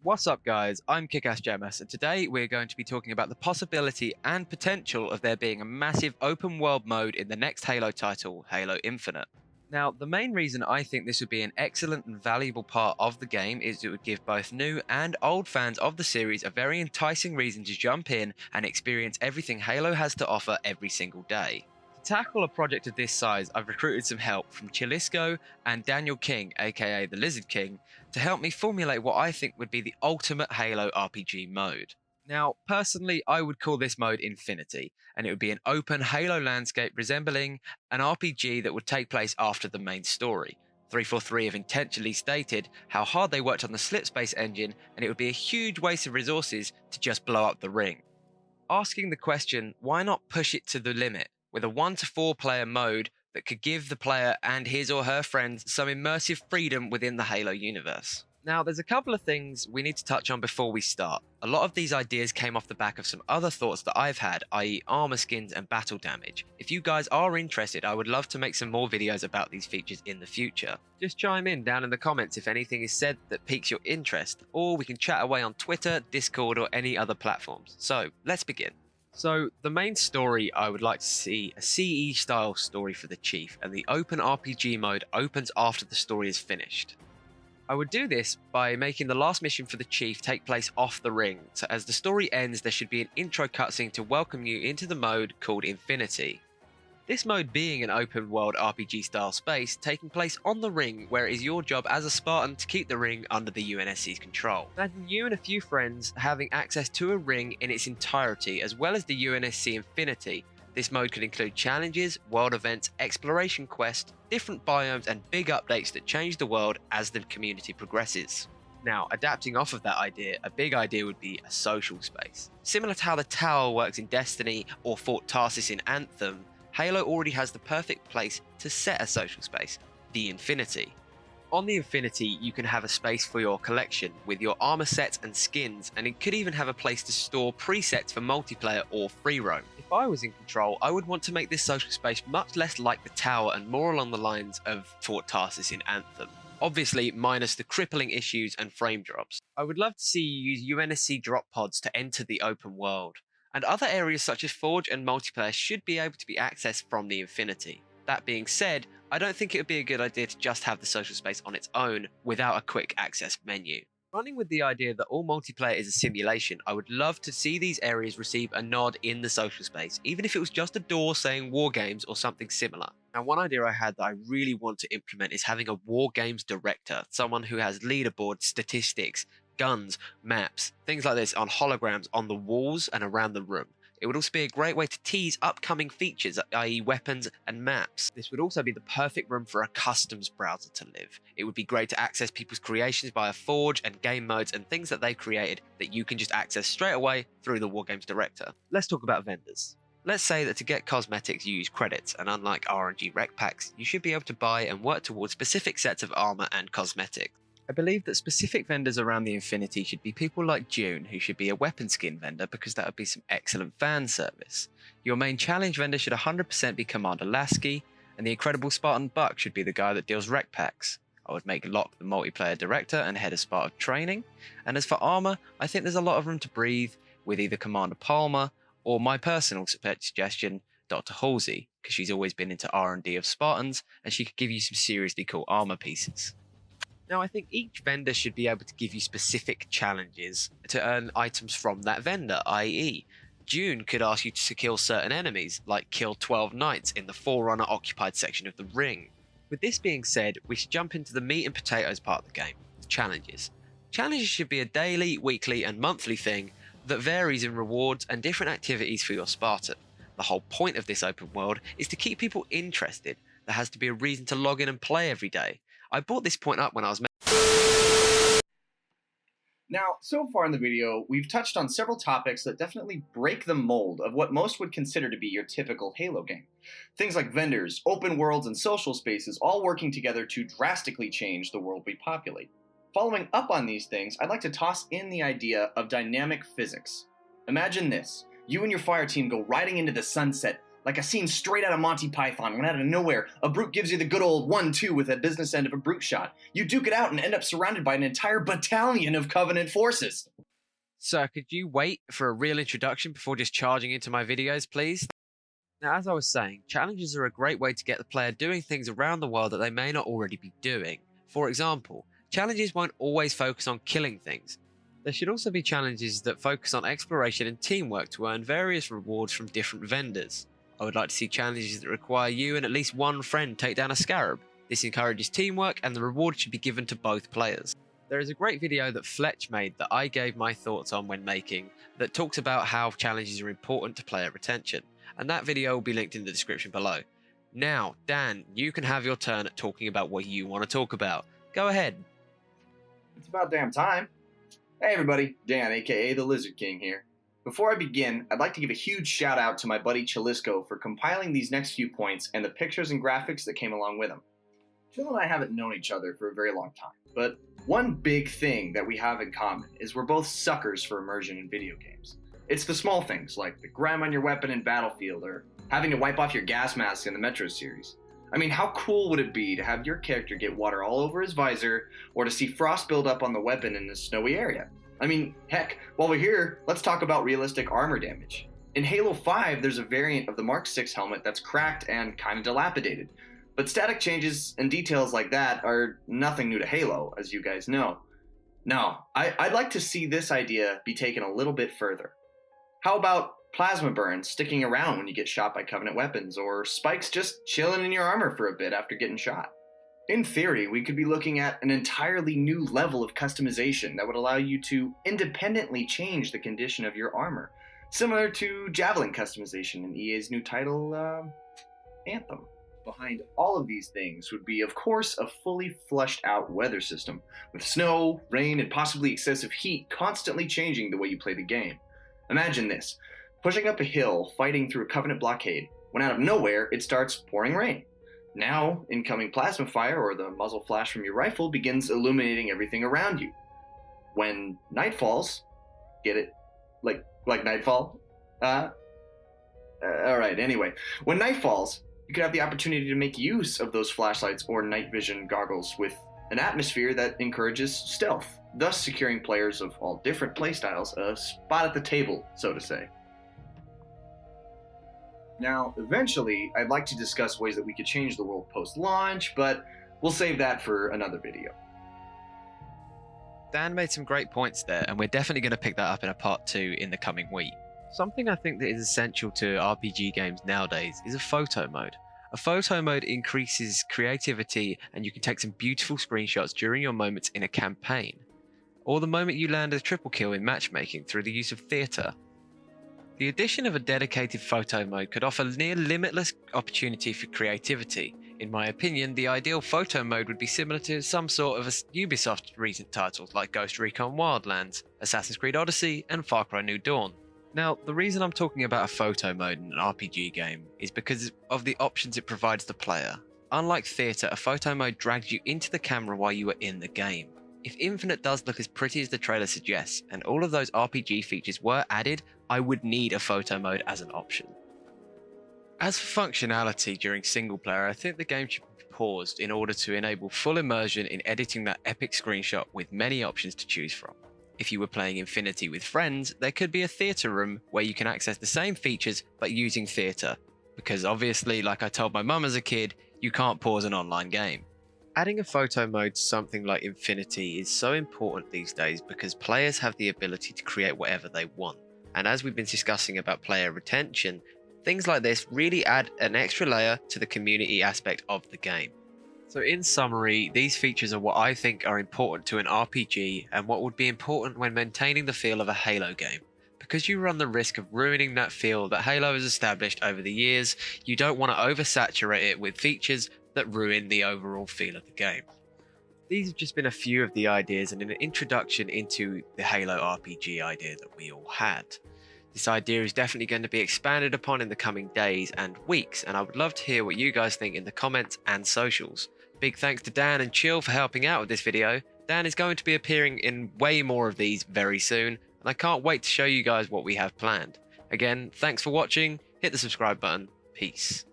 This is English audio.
What's up, guys? I'm Kickass Gemus, and today we're going to be talking about the possibility and potential of there being a massive open world mode in the next Halo title, Halo Infinite. Now, the main reason I think this would be an excellent and valuable part of the game is it would give both new and old fans of the series a very enticing reason to jump in and experience everything Halo has to offer every single day. To tackle a project of this size, I've recruited some help from Chilisco and Daniel King, aka the Lizard King, to help me formulate what I think would be the ultimate Halo RPG mode. Now, personally, I would call this mode Infinity, and it would be an open Halo landscape resembling an RPG that would take place after the main story. 343 have intentionally stated how hard they worked on the slipspace engine, and it would be a huge waste of resources to just blow up the ring. Asking the question, why not push it to the limit with a 1 to 4 player mode that could give the player and his or her friends some immersive freedom within the Halo universe? Now, there's a couple of things we need to touch on before we start. A lot of these ideas came off the back of some other thoughts that I've had, i.e. armor skins and battle damage. If you guys are interested, I would love to make some more videos about these features in the future. Just chime in down in the comments if anything is said that piques your interest, or we can chat away on Twitter, Discord, or any other platforms. So, let's begin. So, the main story, I would like to see a CE style story for the Chief, and the open RPG mode opens after the story is finished. I would do this by making the last mission for the Chief take place off the ring, so as the story ends there should be an intro cutscene to welcome you into the mode called Infinity. This mode being an open world RPG style space taking place on the ring, where it is your job as a Spartan to keep the ring under the UNSC's control. Imagine you and a few friends having access to a ring in its entirety as well as the UNSC Infinity. This mode could include challenges, world events, exploration quests, different biomes and big updates that change the world as the community progresses. Now, adapting off of that idea, a big idea would be a social space. Similar to how the Tower works in Destiny or Fort Tarsis in Anthem, Halo already has the perfect place to set a social space, the Infinity. On the Infinity, you can have a space for your collection with your armor sets and skins, and it could even have a place to store presets for multiplayer or free roam. If I was in control, I would want to make this social space much less like the Tower and more along the lines of Fort Tarsis in Anthem. Obviously, minus the crippling issues and frame drops. I would love to see you use UNSC drop pods to enter the open world, and other areas such as Forge and multiplayer should be able to be accessed from the Infinity. That being said, I don't think it would be a good idea to just have the social space on its own without a quick access menu. Running with the idea that all multiplayer is a simulation, I would love to see these areas receive a nod in the social space, even if it was just a door saying War Games or something similar. Now, one idea I had that I really want to implement is having a War Games director, someone who has leaderboard statistics, guns, maps, things like this on holograms on the walls and around the room. It would also be a great way to tease upcoming features, i.e. weapons and maps. This would also be the perfect room for a customs browser to live. It would be great to access people's creations via Forge and game modes and things that they created that you can just access straight away through the Wargames Director. Let's talk about vendors. Let's say that to get cosmetics you use credits, and unlike RNG rec packs, you should be able to buy and work towards specific sets of armor and cosmetics. I believe that specific vendors around the Infinity should be people like June, who should be a weapon skin vendor because that would be some excellent fan service. Your main challenge vendor should 100% be Commander Lasky, and the incredible Spartan Buck should be the guy that deals rec packs. I would make Locke the multiplayer director and head of Spartan training, and as for armor, I think there's a lot of room to breathe with either Commander Palmer or my personal suggestion, Dr. Halsey, because she's always been into R&D of Spartans and she could give you some seriously cool armor pieces. Now, I think each vendor should be able to give you specific challenges to earn items from that vendor, i.e. June could ask you to kill certain enemies, like kill 12 knights in the Forerunner occupied section of the ring. With this being said, we should jump into the meat and potatoes part of the game, the challenges. Challenges should be a daily, weekly and monthly thing that varies in rewards and different activities for your Spartan. The whole point of this open world is to keep people interested. There has to be a reason to log in and play every day. I brought this point up when I was Now, so far in the video, we've touched on several topics that definitely break the mold of what most would consider to be your typical Halo game. Things like vendors, open worlds, and social spaces all working together to drastically change the world we populate. Following up on these things, I'd like to toss in the idea of dynamic physics. Imagine this. You and your fire team go riding into the sunset, like a scene straight out of Monty Python when out of nowhere, a brute gives you the good old 1-2 with a business end of a brute shot. You duke it out and end up surrounded by an entire battalion of Covenant forces. Sir, could you wait for a real introduction before just charging into my videos, please? Now, as I was saying, challenges are a great way to get the player doing things around the world that they may not already be doing. For example, challenges won't always focus on killing things. There should also be challenges that focus on exploration and teamwork to earn various rewards from different vendors. I would like to see challenges that require you and at least one friend take down a scarab. This encourages teamwork and the reward should be given to both players. There is a great video that Fletch made that I gave my thoughts on when making that talks about how challenges are important to player retention, and that video will be linked in the description below. Now, Dan, you can have your turn at talking about what you want to talk about. Go ahead. It's about damn time. Hey everybody, Dan aka the Lizard King here. Before I begin, I'd like to give a huge shout out to my buddy Chalisco for compiling these next few points and the pictures and graphics that came along with them. Phil and I haven't known each other for a very long time, but one big thing that we have in common is we're both suckers for immersion in video games. It's the small things like the grime on your weapon in Battlefield or having to wipe off your gas mask in the Metro series. I mean, how cool would it be to have your character get water all over his visor or to see frost build up on the weapon in a snowy area? I mean, heck, while we're here, let's talk about realistic armor damage. In Halo 5, there's a variant of the Mark 6 helmet that's cracked and kind of dilapidated. But static changes and details like that are nothing new to Halo, as you guys know. No, I'd like to see this idea be taken a little bit further. How about plasma burns sticking around when you get shot by Covenant weapons, or spikes just chilling in your armor for a bit after getting shot? In theory, we could be looking at an entirely new level of customization that would allow you to independently change the condition of your armor, similar to Javelin customization in EA's new title, Anthem. Behind all of these things would be, of course, a fully flushed out weather system, with snow, rain, and possibly excessive heat constantly changing the way you play the game. Imagine this, pushing up a hill, fighting through a Covenant blockade, when out of nowhere it starts pouring rain. Now, incoming plasma fire or the muzzle flash from your rifle begins illuminating everything around you. When night falls, get it? Like nightfall? Alright, anyway. When night falls, you could have the opportunity to make use of those flashlights or night vision goggles with an atmosphere that encourages stealth, thus securing players of all different playstyles a spot at the table, so to say. Now, eventually, I'd like to discuss ways that we could change the world post-launch, but we'll save that for another video. Dan made some great points there, and we're definitely going to pick that up in a part 2 in the coming week. Something I think that is essential to RPG games nowadays is a photo mode. A photo mode increases creativity and you can take some beautiful screenshots during your moments in a campaign, or the moment you land a triple kill in matchmaking through the use of theatre. The addition of a dedicated photo mode could offer near limitless opportunity for creativity. In my opinion, the ideal photo mode would be similar to some sort of Ubisoft recent titles like Ghost Recon Wildlands, Assassin's Creed Odyssey, and Far Cry New Dawn. Now, the reason I'm talking about a photo mode in an RPG game is because of the options it provides the player. Unlike theatre, a photo mode drags you into the camera while you are in the game. If Infinite does look as pretty as the trailer suggests, and all of those RPG features were added, I would need a photo mode as an option. As for functionality during single player, I think the game should be paused in order to enable full immersion in editing that epic screenshot with many options to choose from. If you were playing Infinity with friends, there could be a theatre room where you can access the same features but using theatre, because obviously, like I told my mum as a kid, you can't pause an online game. Adding a photo mode to something like Infinity is so important these days because players have the ability to create whatever they want, and as we've been discussing about player retention, things like this really add an extra layer to the community aspect of the game. So in summary, these features are what I think are important to an RPG and what would be important when maintaining the feel of a Halo game. Because you run the risk of ruining that feel that Halo has established over the years, you don't want to oversaturate it with features that ruin the overall feel of the game. These have just been a few of the ideas and an introduction into the Halo RPG idea that we all had. This idea is definitely going to be expanded upon in the coming days and weeks, and I would love to hear what you guys think in the comments and socials. Big thanks to Dan and Chill for helping out with this video. Dan is going to be appearing in way more of these very soon, and I can't wait to show you guys what we have planned. Again, thanks for watching, hit the subscribe button, Peace.